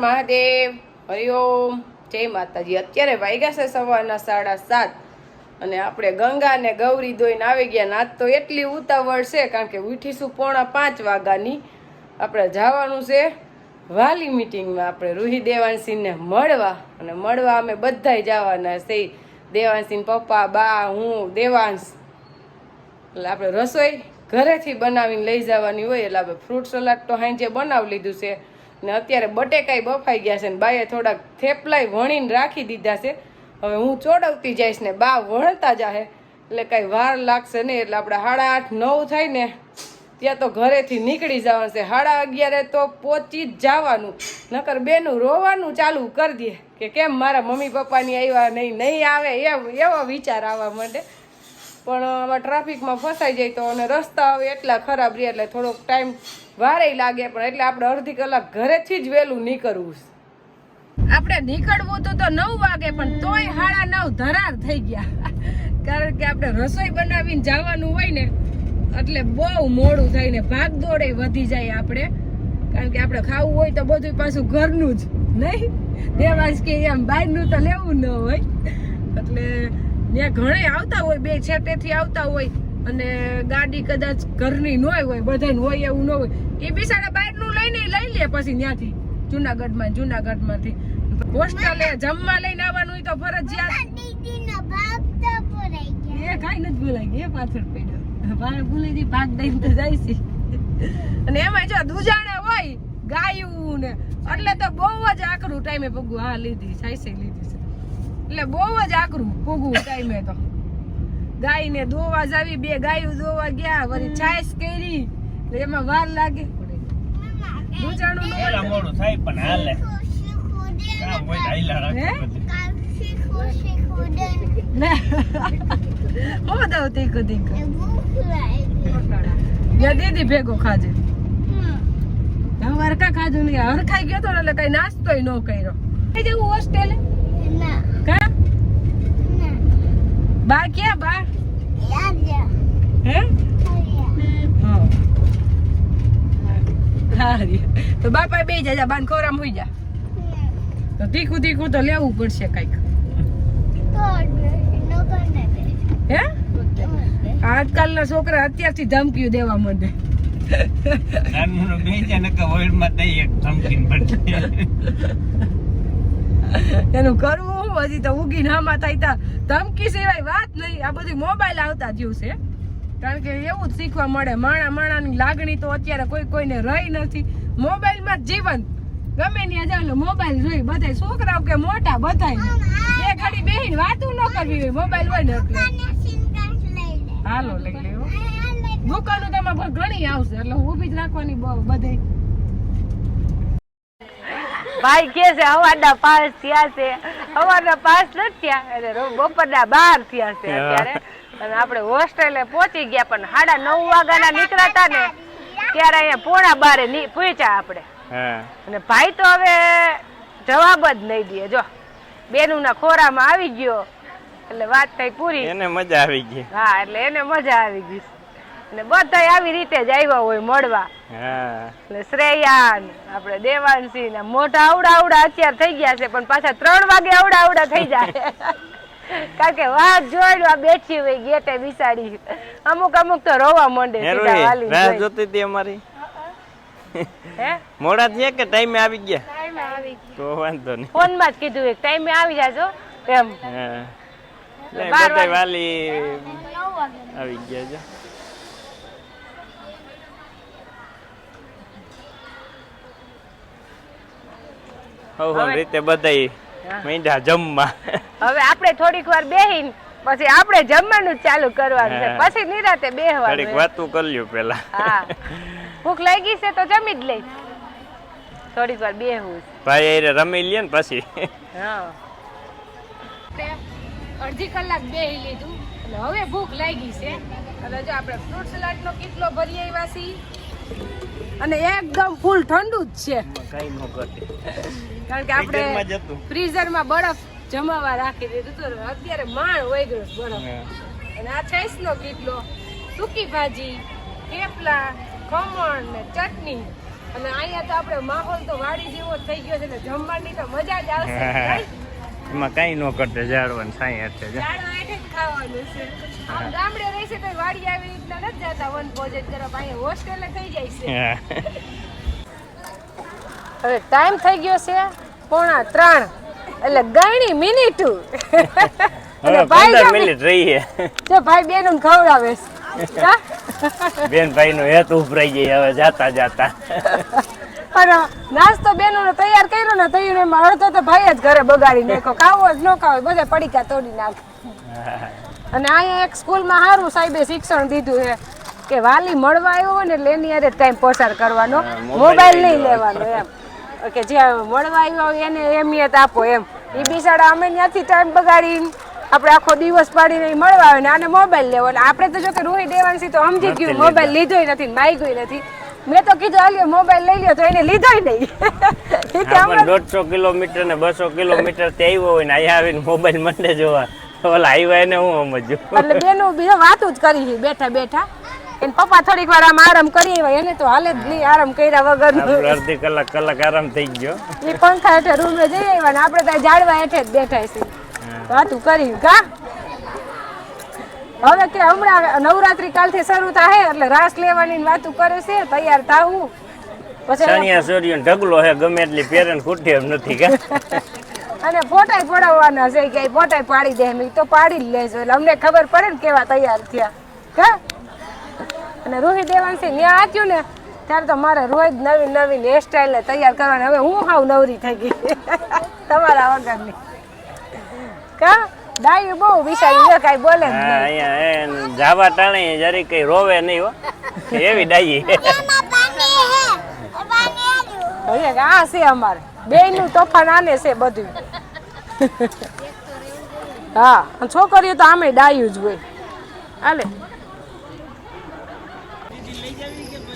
મહાદેવ, હરિઓમ, જય માતાજી। અત્યારે વાગ્યા છે સવારના 7:30 અને આપણે ગંગા ને ગૌરી દોઈને આવી ગયા। આજ તો એટલી ઉતાવળ છે કારણ કે ઉઠીશું 4:45 વાગ્યાની। આપણે જવાનું છે વાલી મીટિંગમાં, આપણે રૂહી દેવાંશીને મળવા, અને મળવા અમે બધાય જવાના છે। દેવાંશીન પપ્પા, બા, હું, દેવાંશ। એટલે આપણે રસોઈ ઘરેથી બનાવીને લઈ જવાની હોય, એટલે આપણે ફ્રૂટ સલાડ તો હાંજે બનાવી લીધું છે ને અત્યારે બટેકાઈ બફાઈ ગયા છે ને બાએ થોડાક થેપલાય વણીને રાખી દીધા છે। હવે હું ચોડવતી જઈશ ને બા વણતા જાહે, એટલે કાંઈ વાર લાગશે નહીં। એટલે આપણે 8:30 9 થાય ને ત્યાં તો ઘરેથી નીકળી જવાનું છે। 11:30 તો પહોંચી જ જવાનું, નકર બેનું રોવાનું ચાલુ કરી દે કે કેમ મારા મમ્મી પપ્પાની આવ્યા નહીં આવે, એવો વિચાર આવવા માંડે। પણ આમાં ટ્રાફિકમાં ફસાઈ જાય તો, અને રસ્તા હવે એટલા ખરાબ રહે એટલે થોડોક ટાઈમ વારે લાગે, પણ એટલે આપણે અડધી કલાક ઘરેથી જ વહેલું નીકળવું છે। આપણે નીકળવું તો 9 વાગે, પણ તોય 9:30 ધરાર થઈ ગયા કારણ કે આપણે રસોઈ બનાવીને જવાનું હોય ને એટલે બહુ મોડું થાય ને ભાગદોડે વધી જાય આપણે, કારણ કે આપણે ખાવું હોય તો બધું પાછું ઘરનું જ નહીં, દેવાંશ કે એમ બહારનું તો લેવું ન હોય। એટલે ત્યાં ઘણે આવતા હોય, બે છેટેથી આવતા હોય, અને ગાડી કદાચ ઘરની ન હોય, બધાને હોય એવું ન હોય, એ બિચારા બહારનું લઈને લઈ લે પછી ત્યાંથી જુનાગઢમાંથી હોસ્ટેલે જમવા લઈને આવવાનું હોય તો ફરજિયાત। એ કાંઈ નથી ભૂલાઈ ગઈ, એ પાછળ પડ્યો ભાઈ ભૂલી ગઈ, ભાગ દઈને તો જાય છે। અને એમાં જો દુજાણા હોય ગાયું ને, એટલે તો બહુ જ આકરું ટાઈમે પગું હા લીધી છે, એટલે બહુ જ આકરું પગું ટાઈમે તો ગાય ને દોવા જાવી, 2 ગાયું દોવા ગયા, વળી છાશ કરી, એમાં વાર લાગે। દુજાણું એલા મોડું થાય પણ હાલે, કામ હોય આઈલા રાખે હો દઉં તીખું દીદી ભેગો ખાજે, હરખા ખાજુ નહીં, હરખાઈ ગયો તો એટલે કઈ નાસ્તો ન કર્યો। જવું હોસ્ટેલે કા બા ક્યાં બા હે તો બાપા બે જા બાન ખોરામ હોઈ જા, તો તીખું તો લેવું પડશે કઈક। હે આજકાલના છોકરા અત્યારથી ધમકીઓ દેવા માંડે, નાનનો બેજા નકા વર્લ્ડમાં દઈ એક ધમકીન પડે એનું કરવું હજી તો ઉગી નામાં થાય તા ધમકી સિવાય વાત નહીં। આ બધી મોબાઈલ આવતા જ્યું છે, કારણ કે એવું જ શીખવા મળે, માણાની લાગણી તો અત્યારે કોઈને રહી નથી, મોબાઈલમાં જ જીવન, ગમે ત્યાં જાવ એટલે મોબાઈલ જોઈ બધા છોકરાઓ કે મોટા બધાય, બે ઘડી બેહીને વાતું ન કરવી હોય, મોબાઈલ હોય ને એટલે હાલો લઈ લેવો। દુકાનો તમારે પર ઘણી આવશે એટલે ઊભી જ રાખવાની બધે। ભાઈ કે છે હવારના 5 થયા છે, હવારના 5 નથી થયા, એટલે બપોરના 12 થયા છે અત્યારે, અને આપણે હોસ્ટેલે પહોંચી ગયા, પણ 9:30 વાગ્યાના નીકળ્યા ને ત્યારે અહીંયા 11:15 પહોંચ્યા આપણે। અને ભાઈ તો હવે જવાબ જ નહીં દે, જો બેનું ના ખોરામાં આવી ગયો એટલે વાત થઈ પૂરી, એને મજા આવી ગઈ। હા એટલે એને મજા આવી ગઈ, અને બધા આવી રીતે જ આવ્યા હોય મળવા। એટલે શ્રેયા આપણે દેવાંશી ને મોઢા આવડા અત્યારે થઈ ગયા છે, પણ પાછા 3 વાગે આવડા થઈ જાય કારણ કે વાત જોઈ આ બેઠી હોય ગેટે બિસાડી, અમુક તો રોવા માંડે જોતી હતી અમારી મોડા થયા કે ટાઈમે આવી ગયા? ટાઈમે આવી ગયા તો વાંધો નહીં, ફોન માં જ કીધું એક ટાઈમે આવી જાજો એમ। બધા વાલી આવી ગયા છે, હવે રીતે બધા મીંડા જમવા। હવે આપણે થોડીક વાર બેહીને પછી આપણે જમવાનું ચાલુ કરવાનું છે, પછી નિરાતે બેહવાનું, થોડીક વાતું કર્યું પેલા। હા ભૂખ લાગી છે તો જમી જ લઈ, થોડીક વાર બેહવું ભાઈ એ રમી લે ને પછી। હા અડધી કલાક બેહી લીધું એટલે હવે ભૂખ લાગી છે, એટલે જો આપણે ફ્રૂટ સલાડ નો કિટલો ભરી આવ્યા છીએ, અને એકદમ ફૂલ ઠંડુ જ છે, કઈ ન કરતી કારણ કે આપણે ફ્રીઝરમાં બરફ જમાવા રાખી દીધું તો અત્યારે માણ વહી ગયો બરફ। અને આ 6 નો કિટલો, સૂકી ભાજી, થેપલા, ખમણ ને ચટણી અને અહીંયા તો આપણે માહોલ તો વાડી જેવો જ થઈ ગયો છે એટલે જમવાની તો મજા જ આવશે. એમાં કઈ ન કરતે ઝાડવાનું સાઈ હશે ઝાડવા હેઠે જ ખાવાનું છે. આમ ગામડે રહેશે તો વાડી આવી રીતના નથી જતા વન ભોજન કરવા. અહીંયા હોસ્ટેલે થઈ જાય છે. હવે ટાઈમ થઈ ગયો છે 2:45 એટલે ગણી મિનિટ અને ભાઈ 15 મિનિટ રહી જો ભાઈ બેનું ખવડાવે છે. બેન ભાઈ નો હેત ઉભરાઈ ગઈ હવે જાતા જાતા. અને નાસ્તો બેનો તૈયાર કર્યો ને તૈયાર એમાં અડધો તો ભાઈ જ ઘરે બગાડી નાખ્યો. ખાવો જ ન ખાવો બધા પડીકા તોડી નાખે. અને અહીંયા એક સ્કૂલમાં સારું સાહેબે શિક્ષણ દીધું છે કે વાલી મળવા આવ્યો હોય ને એટલે એની હારે ટાઈમ પસાર કરવાનો, મોબાઈલ નહીં લેવાનો એમ. કે જે મળવા આવ્યો હોય એને અહેમિયત આપો એમ. એ બિચારા અમે ત્યાંથી ટાઈમ બગાડીને આપણે આખો દિવસ પાડીને મળવા આવે ને આને મોબાઈલ લેવો. એટલે આપણે તો જો કે રૂહી દેવાંશી તો સમજી ગયું મોબાઈલ લીધોય નથી માગ્યું નથી. મેં તો કીધું હાલ્યો મોબાઈલ લઈ લ્યો તો એને લીધોય નહીં. 150 કિલોમીટર ને 200 કિલોમીટર થી આવ્યો હોય ને અહીંયા આવીને મોબાઈલ મંડે જોવા ઓલા આવ્યા એને હું સમજુ. એટલે બેનું બીજો વાતું જ કરી બેઠા બેઠા. એને પપ્પા થોડીક વાર આમ આરામ કરી આવ્યા. એને તો હાલે જ નહીં આરામ કર્યા વગર. અડધી કલાક આરામ થઈ ગયો. એ પંખા હેઠે રૂમે જઈ આવ્યા ને આપણે ત્યાં ઝાડવા હેઠે જ બેઠા છીએ વાતું કરી. કા હવે કે હમણાં નવરાત્રી કાલથી શરૂ થાય એટલે રાસ લેવાની વાતું કરે છે. તૈયાર થાવું પછી ચણિયા ચોરીઓ ઢગલો હે ગમે એટલી પેરેન ખૂટી એમ નથી કે. અને ફોટાય પડાવવાના છે કે ફોટાય પાડી દે એમ તો પાડી જ લેજો એટલે અમને ખબર પડે ને કેવા તૈયાર થયા. કા અને રોહિત દેવાંશી ત્યાં આચ્યું ને ત્યારે તો મારે રોજ નવીન હેરસ્ટાઈલ તૈયાર કરવાની. હવે હું હાવ નવરી થઈ ગઈ તમારા વગરની. કા ડાયું બહુ વિચારી કાંઈ બોલે જ નહીં. અહીંયા જાવા ટાણે જરી કઈ રોવે નહીં હો એવી ડાઈ. આ છે અમારે બેયનું તોફાન આને છે બધું. હા છોકરીઓ તો આમે ડાયું જ હોય. હાલે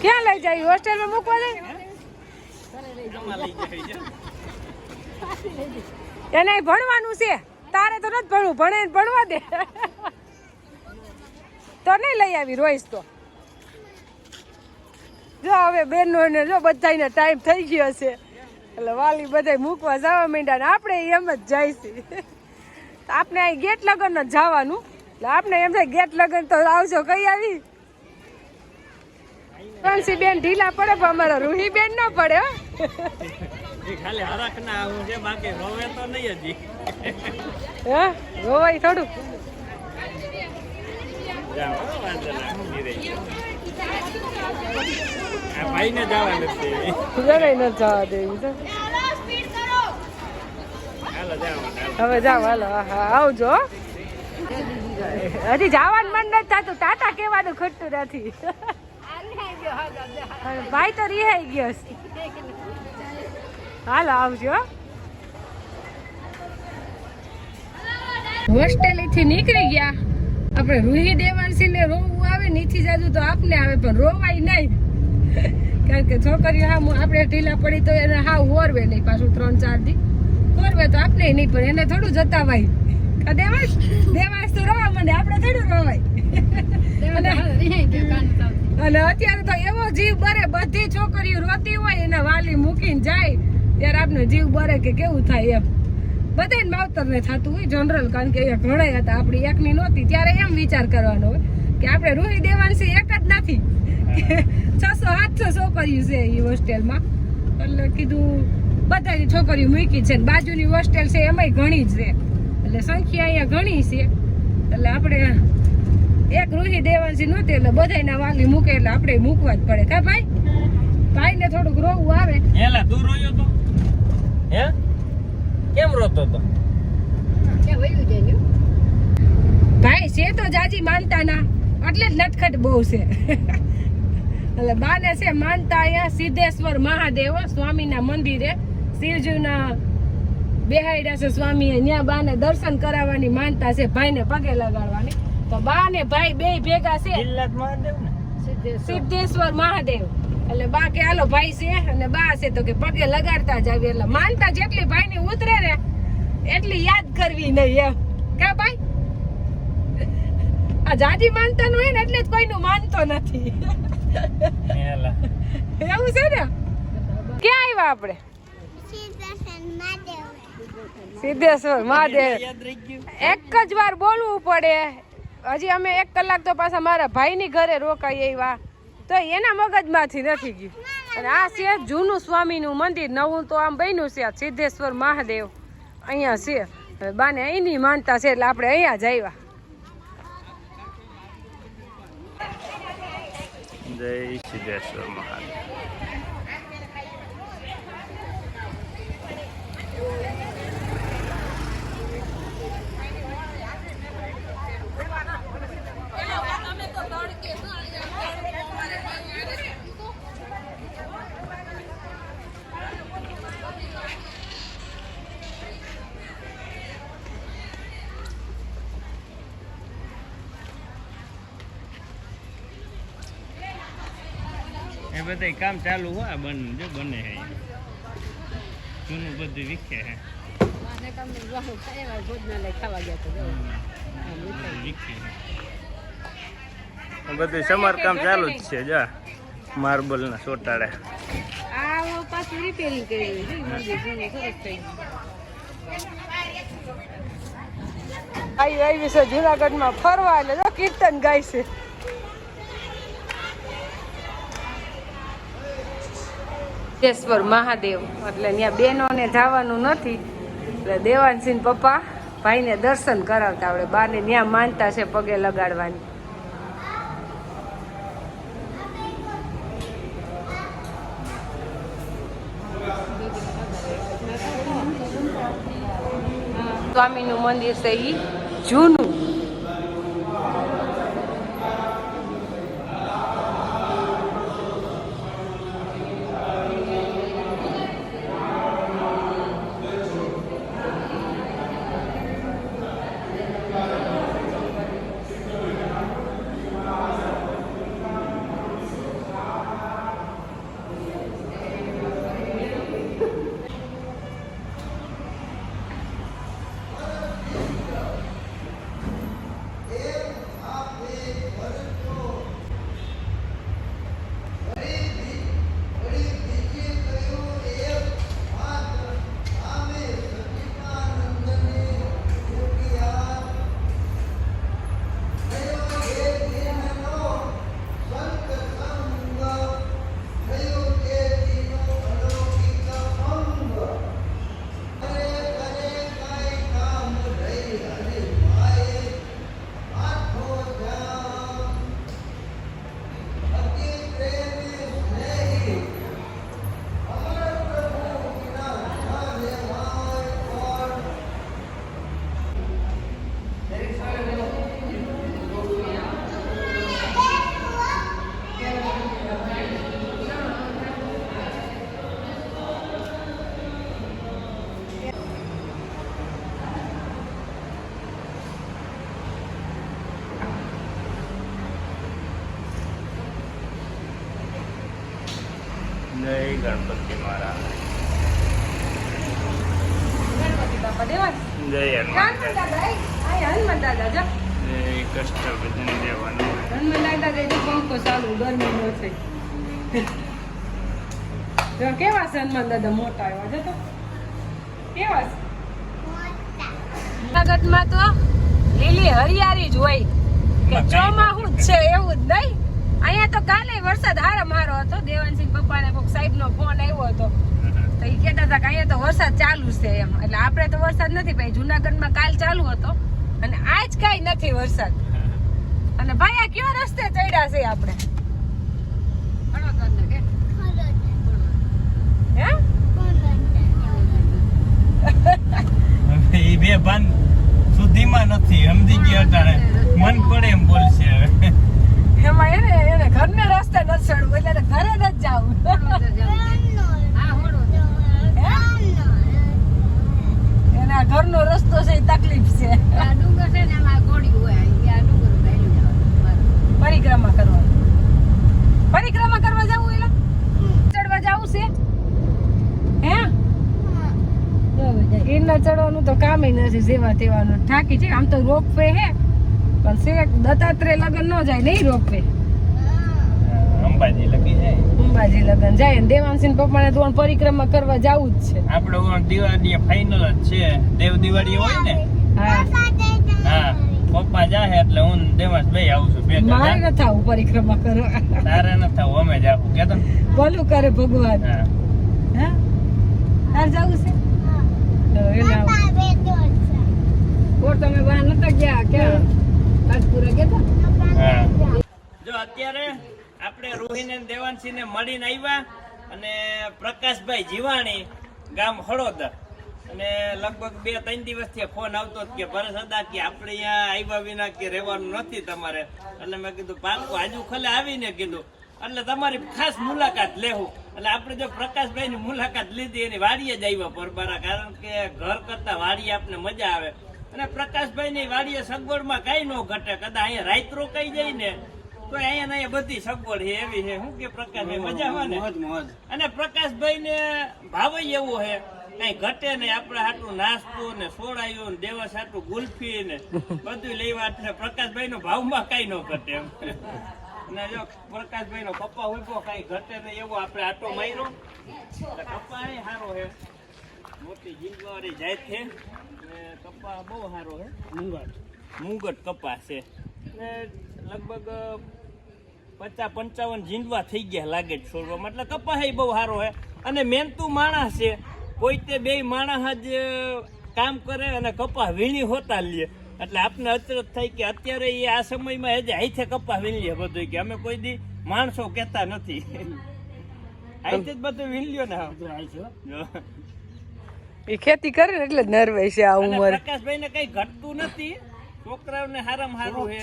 ક્યાં લઈ જાય? હોસ્ટેલમાં મૂકવા જાય એને ભણવાનું છે. તારે તો નથી ભણવું, ભણવા દે તો નહીં લઈ આવી રોઈશ તો. જો હવે બેનો ને જો બધાને ટાઈમ થઈ ગયો છે એટલે વાલી બધા મૂકવા જવા માંડ્યા ને આપણે એમ જ જઈશું. આપણે અહીં ગેટ લગન જ જવાનું એટલે આપણે એમ થાય ગેટ લગન તો આવજો કઈ આવી. કંસી બેન ઢીલા પડે પણ અમારા રૂહી બેન ન પડે. ખાલી હરખ ના આવું છે બાકી રોવે તો નહીં હજી. હે રોવાય થોડું. ભાઈ ને જવા નથી જવા દેવી તો. હવે જાવ હાલો. હા આવજો. હજી જવાનું મન નથી થતું. ટાટા કહેવાનું ખોટું નથી. ભાઈ તો રિહાઈ ગયો છે. હાલો આવજો. હોસ્ટેલેથી નીકળી ગયા આપણે. રૂહી દેવાંશી ને રોવું આવે નીચી જાજુ તો આપને આવે પણ રોવાય નહીં. કારણ કે છોકરીઓ હા આપણે ઢીલા પડી તો એને હા ઓરવે નહીં. પાછું 3-4 દી ઓરવે તો આપણે નહીં પણ એને થોડું જતાવાય. દેવાંશ તો રોવા માંડે આપણે થોડું રોવાય. અને અત્યારે તો એવો જીવ બરે બધી છોકરીઓ રોતી હોય એના વાલી મૂકીને જાય ત્યારે આપણે જીવ બરે કે કેવું થાય એમ. બધાને માવતરને થતું હોય જનરલ. કારણ કે અહીંયા ઘણા હતા આપણી એકની નહોતી ત્યારે એમ વિચાર કરવાનો હોય કે આપણે રૂહી દેવાંશી એક જ નથી 600-700 છોકરીઓ છે એ હોસ્ટેલમાં. એટલે કીધું બધાની છોકરીઓ મૂકી છે. બાજુની હોસ્ટેલ છે એમાંય ઘણી જ છે એટલે સંખ્યા અહીંયા ઘણી છે. એટલે આપણે એક રૂહી દેવાંશી નહોતી એટલે બધાના વાલી મૂકે એટલે આપણે મૂકવા જ પડે. કા ભાઈ? ભાઈ ને થોડુંક રોવું આવે. એલા તું રોયો તો હે કેમ રોતો તો? ભાઈ છે તો જાજી માનતા ના એટલે જ નટખટ બહુ છે. એટલે બાને છે માનતા અહીંયા સિદ્ધેશ્વર મહાદેવ સ્વામીના મંદિરે શિવજીના બેહાડ્યા છે સ્વામીએ. ત્યાં બાને દર્શન કરાવવાની માનતા છે. ભાઈને પગે લગાડવાની. તો બા ને ભાઈ બે ભેગા છે સિદ્ધેશ્વર મહાદેવ. એટલે બા કે હાલો ભાઈ છે અને બા છે તો કે પગે લગાડતા જ આવી. એટલે માનતા જેટલી ભાઈ ની ઉતરે ને એટલી યાદ કરવી નહીં એમ. કા ભાઈ? આ જાજી માનતા નું હોય ને એટલે જ કોઈનું માનતો નથી. એવું છે ને? ક્યાં આવ્યા આપણે? સિદ્ધેશ્વર મહાદેવ. એક જ વાર બોલવું પડે. હજી અમે 1 કલાક તો પાછા મારા ભાઈની ઘરે રોકાઈ આવ્યા તો એના મગજમાંથી નથી ગયું. અને આ છે જૂનું સ્વામીનું મંદિર, નવું તો આમ બન્યું છે. સિદ્ધેશ્વર મહાદેવ અહીંયા છે. હવે બાને અહીંની માનતા છે એટલે આપણે અહીંયા જ આવ્યા. જય સિદ્ધેશ્વર મહાદેવ. એ બધા કામ ચાલુ હોય બને હે જૂનું બધું વિખે હે બધું સમારકામ ચાલુ જ છે. જા માર્બલ ના ચોટાડે આવી છે જુનાગઢમાં ફરવા એટલે જો કીર્તન ગાય છે. સિદ્ધેશ્વર મહાદેવ એટલે ત્યાં બહેનોને જવાનું નથી એટલે દેવાનસિંહ પપ્પા ભાઈને દર્શન કરાવતા આવડે. બાને ત્યાં માનતા છે પગે લગાડવાની. સ્વામીનું મંદિર છે ઈ જૂનું. જય ગણપતિ મહારાજ. ગણપતિ બાપા દેવા. જય હનુમાન દાદા. આ હનુમાન દાદા જો. જય કષ્ટભંજન દેવાનું. હનુમાન દાદા જે પંખો ચાલુ ગરમી નો છે. જો કેવા છે હનુમાન દાદા મોટા એવા જો તો. કેવા છે? જુનાગઢમાં તો લીલી હરિયાળી જ હોય કે ચોમાસું જ છે એવું જ નહીં. અહીંયા તો કાલે વરસાદ હારો હતો. દેવાનસિંહ પપ્પાને કોઈક સાહેબનો ફોન આવ્યો હતો તો એ કહેતા હતા કે અહીંયા તો વરસાદ ચાલુ છે એમ. એટલે આપણે તો વરસાદ નથી ભાઈ. જુનાગઢમાં કાલ ચાલુ હતો અને આજ કાંઈ નથી વરસાદ. અને ભાઈ આ કયો રસ્તે ચડ્યા છે આપણે? હે એ બે ભાન સુધીમાં નથી સમજી ગયા અટાણે મન પડે એમ બોલશે હવે. એમાં એને ઘરને રસ્તે નથી ચડવું એટલે ઘરે નથી જવું. એના ઘરનો રસ્તો છે એ તકલીફ છે. પરિક્રમા કરવા જવું એટલે ચડવા જવું છે હે? ગિરનાર ચડવાનું તો કામ નથી જેવા તેવાનું. થાકી છે આમ તો રોપવે હે પણ દત્તાત્રેય લગન ન જાય નહીં રોપવે. અંબાજી લગી જાય. અંબાજી લગન જાય ને દેવાંશી પપ્પાને તો પરિક્રમા કરવા જવું જ છે. આપણે દિવાળી ફાઇનલ જ છે. દેવ દિવાળી હોય ને હા હા પપ્પા જાહે એટલે હું દેવાંશ ભાઈ આવશું ભેગા. મારે ન થાવું પરિક્રમા કરવા. તારે ન થાવું અમે જાવું કેતો ભલું કરે ભગવાન. હા હા તાર જાવું છે તમે બહાર નતા ગયા ક્યાં રાજપુરા ગયા હા જો અત્યારે આપણે રોહિને દેવાંશી ને મળીને આવ્યા અને પ્રકાશભાઈ જીવાણી ગામ હળોદર અને લગભગ 2-3 દિવસથી ફોન આવતો કે ભરત હતા કે આપણે અહીંયા આવ્યા વિના કે રહેવાનું નથી તમારે એટલે મેં કીધું પાકું આજુ ખલે આવીને કીધું એટલે તમારી ખાસ મુલાકાત લેવું એટલે આપણે જો પ્રકાશભાઈ ની મુલાકાત લીધી એની વાડીએ જ આવ્યા પરબારા કારણ કે ઘર કરતા વાડીએ આપણે મજા આવે અને પ્રકાશભાઈ ની વાડીએ સગવડમાં કઈ ન ઘટે કદાચ અહીંયા રાત રોકાઈ જાય ને તો અહીંયા બધી સગવડ છે એવી છે શું કે પ્રકાશભાઈ મજામાં ને અને પ્રકાશભાઈ ને ભાવ એવો છે કઈ ઘટે ને આપણે હાટું નાસ્તો ને સોડાયું ને દેવા હાટું ગુલ્ફી ને બધું લેવા એટલે પ્રકાશભાઈ નો ભાવમાં કઈ ન ઘટે એમ અને જો પ્રકાશભાઈ નો કપ્પા ઉભો કઈ ઘટે ને એવો આપણે આટો માર્યો કપ્પા એ સારો છે મોટી જીંદવારી જાય છે ને કપ્પા બહુ સારો છે મુંગટ કપ્પા છે ને લગભગ 50-55 જીંદવા થઈ ગયા લાગે છે છોડવામાં એટલે કપા બહુ સારો છે અને મહેનતું માણસ છે કોઈ તે બે માણસ જ કામ કરે અને કપા વીણી હોતા લે એટલે આપણે અચરજ થાય કે અત્યારે એ આ સમયમાં હજી હાથે કપા વીણી લે બધું કે અમે કોઈ દી માણસો કહેતા નથી હાથે જ બધું વીણ્યો ને એ ખેતી કરે ને એટલે નર્વસ છે આ ઉંમર. પ્રકાશભાઈ ને કઈ ઘટતું નથી છોકરાઓને હારામાં હારું છે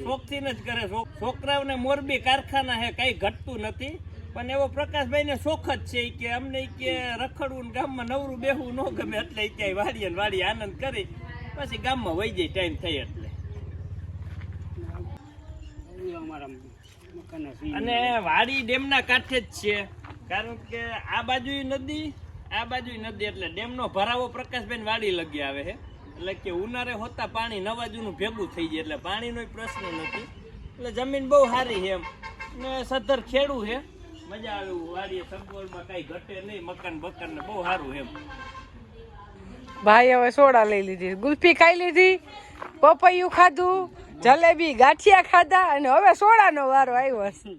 શોખથી જ કરે છોકરાઓને મોરબી કારખાના હે કઈ ઘટતું નથી પણ એવો પ્રકાશભાઈ ને શોખ જ છે કે અમને કે રખડવું ને ગામમાં નવરું બેહવું ન ગમે એટલે ક્યાંય વાડીએ વાડી આનંદ કરી પછી ગામમાં વહી જાય ટાઈમ થઈ એટલે અને વાડી ડેમના કાંઠે જ છે કારણ કે આ બાજુ નદી એટલે ડેમનો ભરાવો પ્રકાશભાઈ વાડી લગી આવે છે એટલે કે ઉનાળે હોતા પાણી નવાજુનું ભેગું થઈ જાય એટલે પાણીનો પ્રશ્ન નથી એટલે જમીન બહુ સારી છે એમ ને સદ્ધર ખેડું છે મજા આવે વાડીએ સગવડમાં કઈ ઘટે નહીં મકાન બકાન ને બહુ સારું એમ. ભાઈ હવે સોડા લઈ લીધી, ગુલ્ફી ખાઈ લીધી, પપૈયું ખાધું, જલેબી ગાંઠિયા ખાધા અને હવે સોડાનો વારો આવ્યો છે.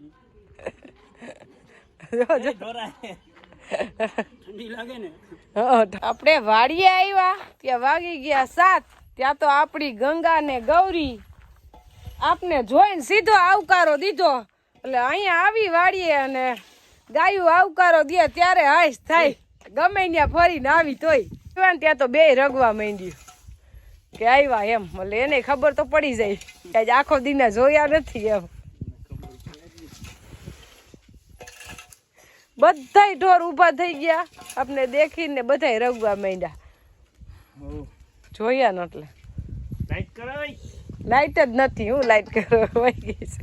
આપણે વાડીએ આવ્યા ત્યાં વાગી ગયા 7 ત્યાં તો આપણી ગંગા ને ગૌરી આપને જોઈને સીધો આવકારો દીધો એટલે અહીંયા આવી વાડીએ અને ગાયું આવકારો દે ત્યારે હાશ થાય ગમે ત્યાં ફરીને આવી તોય ત્યાં તો બે રગવા માંડ્યું કે આવ્યા એમ એટલે એને ખબર તો પડી જાય કે આજ આખો દિને જોયા નથી એમ. બધાય ઢોર ઊભા થઈ ગયા આપણે દેખીને બધાય રગવા માંડ્યા જોયા ને એટલે લાઈટ જ નથી હું લાઈટ કરવા વહી ગઈ છે.